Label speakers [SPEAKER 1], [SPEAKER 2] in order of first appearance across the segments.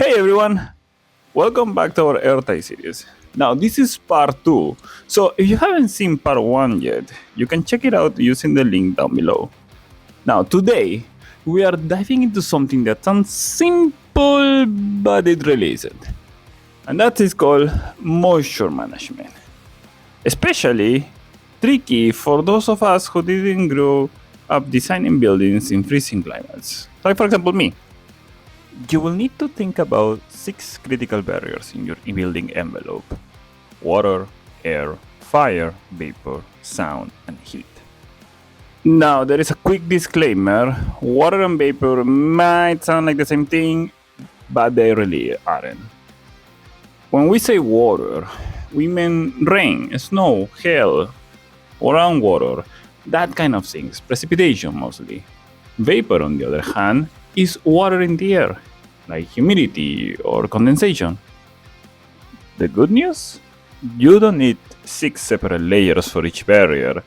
[SPEAKER 1] Hey everyone, welcome back to our Airtight series. Now this is part 2, so if you haven't seen part 1 yet, you can check it out using the link down below. Now today, we are diving into something that sounds simple, but it really isn't. And that is called moisture management. Especially tricky for those of us who didn't grow up designing buildings in freezing climates. Like for example me. You will need to think about 6 critical barriers in your building envelope: water, air, fire, vapor, sound, and heat. Now, there is a quick disclaimer: water and vapor might sound like the same thing, but they really aren't. When we say water, we mean rain, snow, hail, groundwater, that kind of things, precipitation mostly. Vapor, on the other hand, is water in the air, like humidity or condensation. The good news? You don't need 6 separate layers for each barrier.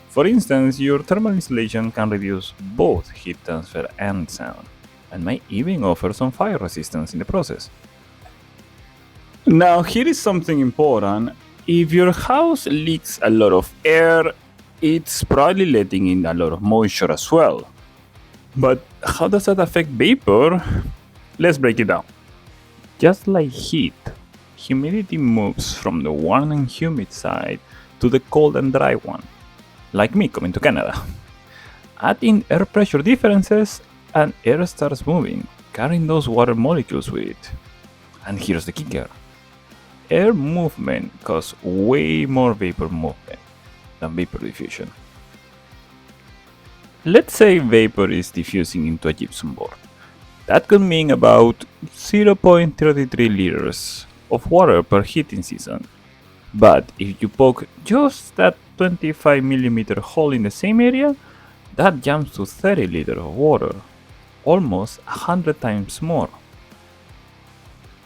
[SPEAKER 1] For instance, your thermal insulation can reduce both heat transfer and sound, and might even offer some fire resistance in the process. Now, here is something important. If your house leaks a lot of air, it's probably letting in a lot of moisture as well. But how does that affect vapor? Let's break it down. Just like heat, humidity moves from the warm and humid side to the cold and dry one, like me coming to Canada. Add in air pressure differences and air starts moving, carrying those water molecules with it. And here's the kicker. Air movement causes way more vapor movement than vapor diffusion. Let's say vapor is diffusing into a gypsum board. That could mean about 0.33 liters of water per heating season. But if you poke just that 25mm hole in the same area, that jumps to 30 liters of water, almost 100 times more.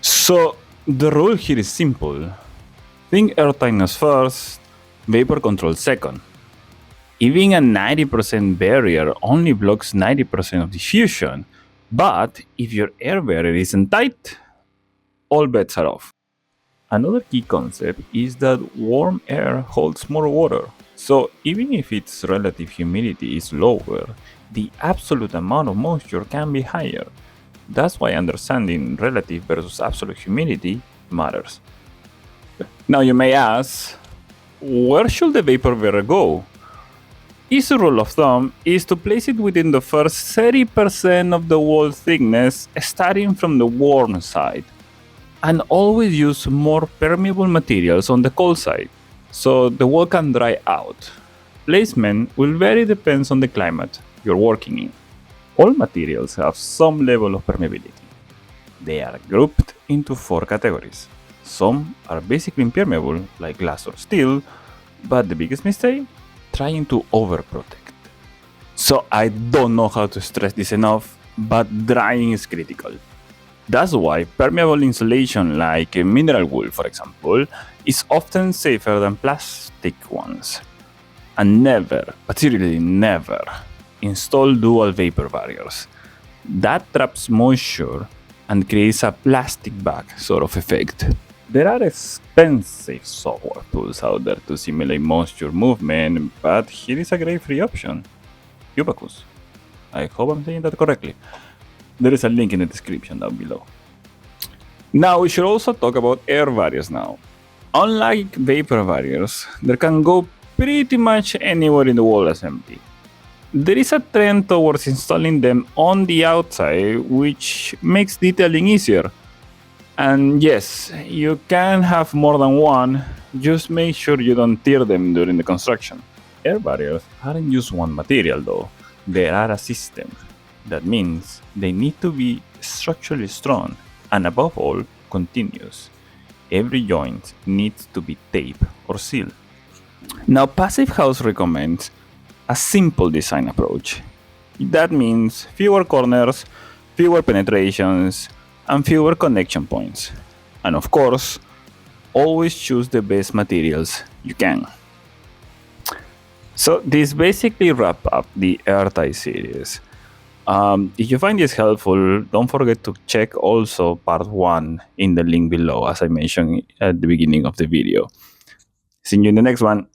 [SPEAKER 1] So the rule here is simple. Think airtightness first, vapor control second. Even a 90% barrier only blocks 90% of diffusion, but if your air barrier isn't tight, all bets are off. Another key concept is that warm air holds more water, so even if its relative humidity is lower, the absolute amount of moisture can be higher. That's why understanding relative versus absolute humidity matters. Now you may ask, where should the vapor barrier go? Easy rule of thumb is to place it within the first 30% of the wall thickness, starting from the warm side. And always use more permeable materials on the cold side, so the wall can dry out. Placement will vary depends on the climate you're working in. All materials have some level of permeability. They are grouped into 4 categories. Some are basically impermeable, like glass or steel, but the biggest mistake? Trying to overprotect. So I don't know how to stress this enough, but drying is critical. That's why permeable insulation like mineral wool, for example, is often safer than plastic ones. And never, but seriously never, install dual vapor barriers. That traps moisture and creates a plastic bag sort of effect. There are expensive software tools out there to simulate moisture movement, but here is a great free option. Ubacus. I hope I'm saying that correctly. There is a link in the description down below. Now we should also talk about air barriers now. Unlike vapor barriers, they can go pretty much anywhere in the wall assembly. There is a trend towards installing them on the outside, which makes detailing easier. And yes, you can have more than one, just make sure you don't tear them during the construction. Air barriers aren't just one material though, they are a system. That means they need to be structurally strong and above all, continuous. Every joint needs to be taped or sealed. Now Passive House recommends a simple design approach. That means fewer corners, fewer penetrations, and fewer connection points. And of course, always choose the best materials you can. So this basically wraps up the Airtight series. If you find this helpful, don't forget to check also part 1 in the link below, as I mentioned at the beginning of the video. See you in the next one.